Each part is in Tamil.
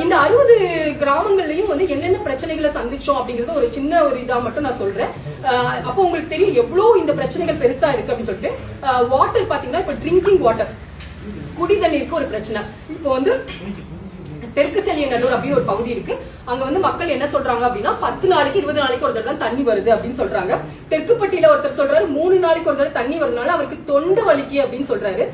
இந்த 60 கிராமங்கள்லயும் வந்து என்னென்ன பிரச்சனைகளை சந்திச்சோம் அப்படிங்கறது ஒரு சின்ன ஒரு இதா மட்டும் நான் சொல்றேன். அப்போ உங்களுக்கு தெரியும் எவ்வளவு இந்த பிரச்சனைகள் பெருசா இருக்கு அப்படின்னு சொல்லிட்டு. வாட்டர் பாத்தீங்கன்னா இப்ப ட்ரிங்கிங் வாட்டர், குடி தண்ணீருக்கு ஒரு பிரச்சனை. இப்போ வந்து தெற்கு செல்லியநல்லூர் அப்படின்னு ஒரு பகுதி இருக்கு. அங்க வந்து மக்கள் என்ன சொல்றாங்க அப்படின்னா 10 நாளைக்கு 20 நாளைக்கு ஒரு தடவை தண்ணி வருது அப்படின்னு சொல்றாங்க. தெற்குப்பட்டியில ஒருத்தர் சொல்றாரு 3 நாளைக்கு ஒரு தடவை தண்ணி வருதுனால அவருக்கு தொண்டை வலிக்கு அப்படின்னு சொல்றாரு.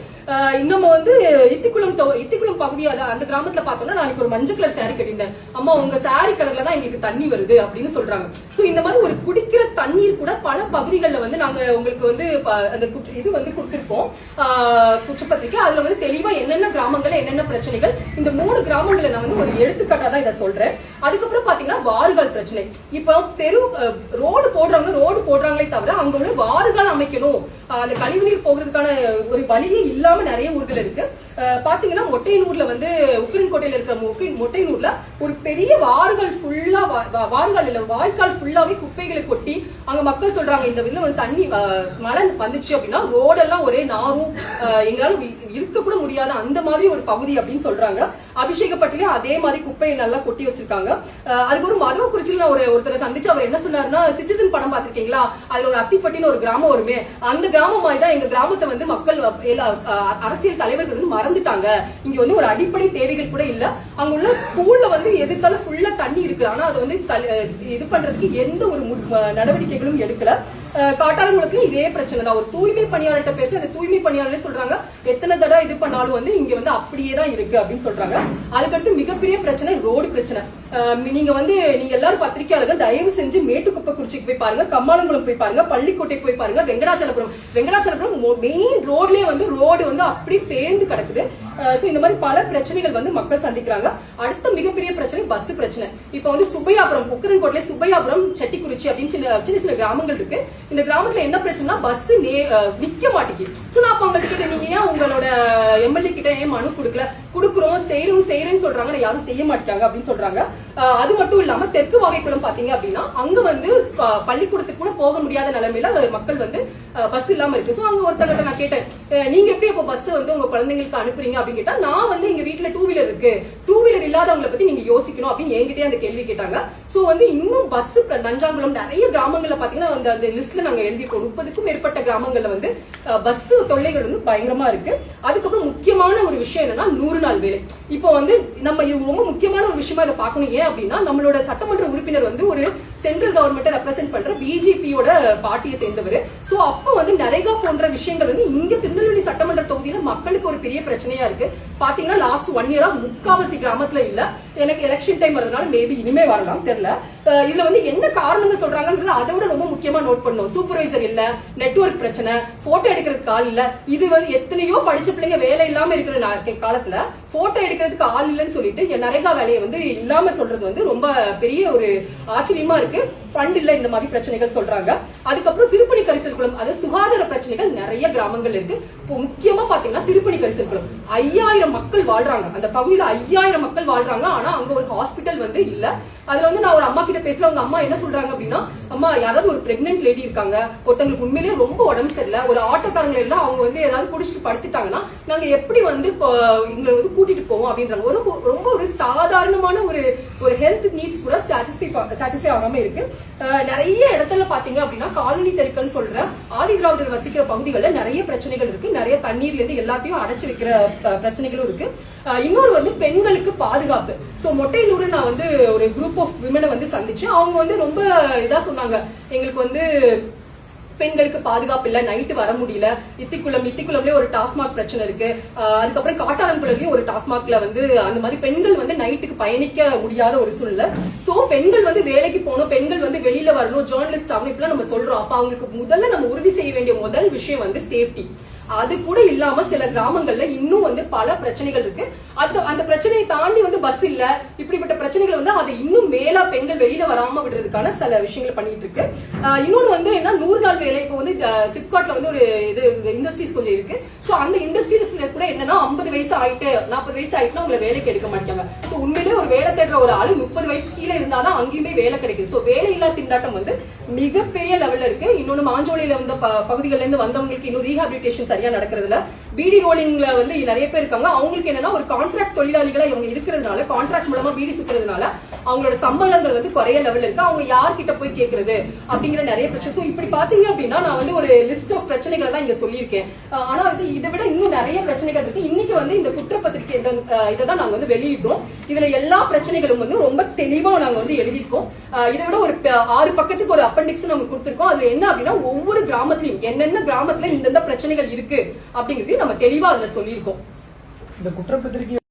இன்னும் வந்து இத்திக்குளம் பகுதி அந்த கிராமத்துல பார்த்தோம்னா நான் ஒரு மஞ்சள் கலர் சாரி கட்டியிருந்தேன். அம்மா உங்க சாரி கலர்ல தான் எங்களுக்கு தண்ணி வருது அப்படின்னு சொல்றாங்க. சோ இந்த மாதிரி ஒரு குடிக்கிற தண்ணீர் கூட பல பகுதிகளில் வந்து நாங்க உங்களுக்கு வந்து அந்த இது வந்து கொடுத்திருப்போம் குற்றப்பத்திரிக்கை. அதுல வந்து தெளிவா என்னென்ன கிராமங்கள்ல என்னென்ன பிரச்சனைகள், இந்த 3 கிராமங்களை நான் வந்து ஒரு எடுத்துக்காட்டா தான் இதை சொல்றேன். அதுக்கப்புறம் பாத்தீங்கன்னா வாறுகால் பிரச்சனை. இப்போ ரோடு போடுறாங்களே தவிர அங்க உள்ள வாறுகால் அமைக்கணும், அந்த கழிவுநீர் போகிறதுக்கான ஒரு வழியே இல்லாம நிறைய ஊர்கள் இருக்கு. பாத்தீங்கன்னா மொட்டையனூர்ல வந்து உக்கிரன்கோட்டையில இருக்கிற மொட்டையனூர்ல ஒரு பெரிய வாறுகால் ஃபுல்லா, வாறுகால் இல்ல வாய்க்கால் ஃபுல்லாவே குப்பைகளை கொட்டி அங்க மக்கள் சொல்றாங்க இந்த இதுல வந்து தண்ணி மழை வந்துச்சு அப்படின்னா ரோடெல்லாம் ஒரே நாரும், எங்களால இருக்க கூட முடியாத அந்த மாதிரி ஒரு பகுதி அப்படின்னு சொல்றாங்க. அபிஷேகப்பட்டிலே அதே மாதிரி குப்பையை நல்லா கொட்டி வச்சிருக்காங்க. அதுக்கு ஒரு மதுவக்குறிச்சியில் நான் ஒருத்தரை சந்திச்சு அவர் என்ன சொன்னாருன்னா, சிட்டிசன் படம் பாத்திருக்கீங்களா, அதுல ஒரு அத்திப்பட்டின்னு ஒரு கிராமம் வருமே, அந்த கிராமம் மாதிரி தான் எங்க கிராமத்தை வந்து மக்கள் அரசியல் தலைவர்கள் வந்து மறந்துட்டாங்க. இங்க வந்து ஒரு அடிப்படை தேவைகள் கூட இல்ல. அங்க உள்ள ஸ்கூல்ல வந்து எதுக்கால ஃபுல்லா தண்ணி இருக்கு, ஆனா அது வந்து இது பண்றதுக்கு எந்த ஒரு நடவடிக்கைகளும் எடுக்கல. காட்டாளங்களுக்கு இதே பிரச்சனை தான். ஒரு தூய்மை பணியாளர்கிட்ட பேச அந்த தூய்மை பணியாளர்களே சொல்றாங்க எத்தனை தடவை இது பண்ணாலும் வந்து இங்க வந்து அப்படியே தான் இருக்கு அப்படின்னு சொல்றாங்க. அதுக்கடுத்து மிகப்பெரிய பிரச்சனை ரோடு பிரச்சனை. நீங்க எல்லாரும் பத்திரிகையாளர்கள் தயவு செஞ்சு மேட்டுக்குப்பக்குறிச்சிக்கு போய் பாருங்க, கம்மாளங்குளம் போய் பாருங்க, பள்ளிக்கோட்டை போய் பாருங்க, வெங்கடாச்சலபுரம் மெயின் ரோட்லயே வந்து ரோடு வந்து அப்படி பேர்ந்து கிடக்குது. இந்த மாதிரி பல பிரச்சனைகள் வந்து மக்கள் சந்திக்கிறாங்க. அடுத்த மிகப்பெரிய பிரச்சனை பஸ் பிரச்சனை. இப்ப வந்து சுப்பையாபுரம், உக்கரன்கோட்ல சுப்பையாபுரம், செட்டிக்குறிச்சி அப்படின்னு சின்ன சின்ன கிராமங்கள் இருக்கு. இந்த கிராமத்துல என்ன பிரச்சனைனா பஸ் நிக்க மாட்டேங்குது. சோ நான் அவங்கள்ட்ட கிட்ட நீங்க ஏன் உங்களோட எம்எல்ஏ கிட்ட ஏன் மனு கொடுக்கல, கொடுக்குறோம் செய்யறேன்னு சொல்றாங்க, யாரும் செய்ய மாட்டாங்க அப்படின்னு சொல்றாங்க. அது மட்டும் இல்லாம தெற்கு வாகைக்குளம் பாத்தீங்க அப்படின்னா அங்க வந்து பள்ளிக்கூடத்துக்கு கூட போக முடியாத நிலைமையில மக்கள் வந்து பஸ் இல்லாம இருக்கு. சோ அங்க ஒருத்தங்கிட்ட நான் கேட்டேன், நீங்க எப்படி அப்ப பஸ் வந்து உங்க குழந்தைங்களுக்கு அனுப்புறீங்க அப்படின்னு கேட்டா, நான் வந்து எங்க வீட்டுல 2 வீலர் இருக்கு, 2 வீலர் இல்லாதவங்களை பத்தி நீங்க யோசிக்கணும் அப்படின்னு என்கிட்டயே அந்த கேள்வி கேட்டாங்க. சோ வந்து இன்னும் பஸ் நஞ்சாங்குளம் நிறைய கிராமங்கள்ல பாத்தீங்கன்னா அந்த லிஸ்ட்ல நாங்க எழுதிருக்கோம். 30க்கும் மேற்பட்ட கிராமங்கள்ல வந்து பஸ் தொல்லைகள் வந்து பயங்கரமா இருக்கு. அதுக்கப்புறம் முக்கியமான ஒரு விஷயம் என்னன்னா 100 நாள் வேலை. இப்போ வந்து நம்ம ரொம்ப முக்கியமான ஒரு விஷயமா இதை பார்க்கணும். ஏன் அப்படின்னா நம்மளோட சட்டமன்ற உறுப்பினர் வந்து ஒரு சென்ட்ரல் கவர்மெண்ட்டை ரெப்ரசென்ட் பண்ற பிஜேபியோட பார்ட்டியை சேர்ந்தவர். சோ அப்ப வந்து நரேகா போன்ற விஷயங்கள் வந்து இங்க திருநெல்வேலி சட்டமன்ற தொகுதியில மக்களுக்கு ஒரு பெரிய பிரச்சனையா இருக்கு. பாத்தீங்கன்னா லாஸ்ட் 1 இயரா முக்காவாசி கிராமத்துல இல்ல. எனக்கு எலெக்ஷன் டைம் வரதுனால மேபி இனிமே வரலாம் தெரியல. இதுல வந்து என்ன காரணங்கள் சொல்றாங்க அதை விட ரொம்ப முக்கியமா நோட் பண்ணும். சூப்பர்வைசர் இல்ல, நெட்வொர்க் பிரச்சனை, போட்டோ எடுக்கிறதுக்கு ஆள் இல்ல. இது வந்து எத்தனையோ படிச்ச பிள்ளைங்க வேலை இல்லாம இருக்கிற காலத்துல போட்டோ எடுக்கிறதுக்கு ஆள் இல்லைன்னு சொல்லிட்டு நரேகா வேலையை வந்து இல்லாம சொல்றது வந்து ரொம்ப பெரிய ஒரு ஆச்சரியமா இருக்கு. ஃபண்ட் இல்ல, இந்த மாதிரி பிரச்சனைகள் சொல்றாங்க. அதுக்கப்புறம் திருப்பணி கரிசல் குளம், அது சுகாதார பிரச்சனைகள் நிறைய கிராமங்கள் இருக்கு. இப்போ முக்கியமா பாத்தீங்கன்னா திருப்பணி கரிசல் குளம் 5000 மக்கள் வாழ்றாங்க. அந்த பகுதியில 5000 மக்கள் வாழ்றாங்க. ஆனா அங்க ஒரு ஹாஸ்பிட்டல் வந்து இல்ல. அதுல வந்து நான் ஒரு அம்மா கிட்ட பேசுறேன். அவங்க அம்மா என்ன சொல்றாங்க அப்படின்னா, அம்மா யாராவது ஒரு பிரெக்னென்ட் லேடி இருக்காங்க, ஒருத்தவங்களுக்கு உண்மையிலேயே ரொம்ப உடம்பு சரியில்லை, ஒரு ஆட்டோக்காரங்க எல்லாம் அவங்க வந்து ஏதாவது குடிச்சிட்டு படுத்துட்டாங்கன்னா நாங்க எப்படி வந்து இங்க வந்து கூட்டிட்டு போவோம் அப்படின்றாங்க. ரொம்ப ஒரு சாதாரணமான ஒரு ஹெல்த் நீட்ஸ் கூட சாட்டிஸ்ஃபை ஆகாம இருக்கு. நிறைய இடத்துல பாத்தீங்க அப்படின்னா காலனி தெருக்கள் சொல்ற ஆதி திராவிடர் வசிக்கிற பகுதிகளில் நிறைய பிரச்சனைகள் இருக்கு. நிறைய தண்ணீர்ல இருந்து எல்லாத்தையும் அடைச்சு வைக்கிற பிரச்சனைகளும் இருக்கு. இன்னொரு வந்து பெண்களுக்கு பாதுகாப்பு. சோ மொட்டையனூர்ல நான் வந்து ஒரு குரூப் ஆஃப் விமனை வந்து சந்திச்சு அவங்க வந்து ரொம்ப இதா சொன்னாங்க, எங்களுக்கு வந்து பெண்களுக்கு பாதுகாப்பு இல்ல, நைட்டு வர முடியல. இத்திக்குளம்லயே ஒரு டாஸ்மாக் பிரச்சனை இருக்கு. அதுக்கப்புறம் காட்டாளங்குளம்லயும் ஒரு டாஸ்மாக்ல வந்து அந்த மாதிரி பெண்கள் வந்து நைட்டுக்கு பயணிக்க முடியாத ஒரு சூழ்நிலை. சோ பெண்கள் வந்து வேலைக்கு போகணும், பெண்கள் வந்து வெளியில வரணும், ஜேர்னலிஸ்ட் ஆகணும், இப்பெல்லாம் நம்ம சொல்றோம். அப்ப அவங்களுக்கு முதல்ல நம்ம உறுதி செய்ய வேண்டிய முதல் விஷயம் வந்து சேஃப்டி. அது கூட இல்லாம சில கிராமங்கள்ல இன்னும் வந்து பல பிரச்சனைகள் இருக்கு. அந்த பிரச்சனையை தாண்டி வந்து பஸ் இல்ல, இப்படிப்பட்ட பிரச்சனைகள் வந்து அதை இன்னும் மேலா பெண்கள் வெளியில வராம விடுறதுக்கான சில விஷயங்கள் பண்ணிட்டு இருக்கு. இன்னொன்னு வந்து என்ன 100 நாள் வேலை. இப்போ வந்து சிப்காட்ல வந்து ஒரு இது இண்டஸ்ட்ரீஸ் கொஞ்சம் இருக்கு. சோ அந்த இண்டஸ்ட்ரீஸ்ல கூட என்னன்னா 50 வயசு ஆயிட்டு 40 வயசு ஆயிட்டுனா உங்களை வேலைக்கு எடுக்க மாட்டாங்க. சோ உண்மையிலேயே ஒரு வேலை தேடுற ஒரு ஆளு 30 வயசு கீழே இருந்தாதான் அங்கேயுமே வேலை கிடைக்குது. சோ வேலையில்லா திண்டாட்டம் வந்து மிகப்பெரிய லெவல்ல இருக்கு. இன்னொன்னு மாஞ்சோலையில வந்த பகுதிகளில இருந்து வந்தவங்களுக்கு இன்னும் ரீஹாபிலிட்டேஷன் சரியா நடக்கிறதுல, பீடி ரோலிங்ல வந்து நிறைய பேர் இருக்காங்க. அவங்களுக்கு என்னன்னா ஒரு கான்ட்ராக்ட் தொழிலாளிகளா இவங்க இருக்கிறதுனால, கான்ட்ராக்ட் மூலமா பீடி சுத்துறதுனால அவங்களோட சம்பளங்கள் வந்து குறைய லெவல்ல இருக்கு. அவங்க யார்கிட்ட போய் கேட்கறது அப்படிங்கிற நிறைய பிரச்சனை. சோ இப்படி பாத்தீங்க அப்படின்னா நான் வந்து ஒரு லிஸ்ட் ஆஃப் பிரச்சனைகளை தான் இங்க சொல்லியிருக்கேன். ஆனா வந்து இதை விட இன்னும் நிறைய பிரச்சனைகள் இருக்கு. இன்னைக்கு வந்து இந்த குற்றப்பத்திரிகை இதான் நாங்க வந்து வெளியிட்டோம். இதுல எல்லா பிரச்சனைகளும் வந்து ரொம்ப தெளிவா நாங்க வந்து எழுதியிருக்கோம். இதை விட ஒரு 6 பக்கத்துக்கு ஒரு அப்பெண்டிக்ஸ் நம்ம கொடுத்திருக்கோம். அதுல என்ன அப்படின்னா ஒவ்வொரு கிராமத்திலையும் என்னென்ன கிராமத்துல இந்தந்த பிரச்சனைகள் இருக்கு அப்படிங்கிறது நம்ம தெளிவா அதுல சொல்லியிருக்கோம். இந்த குற்றப்பத்திரிகை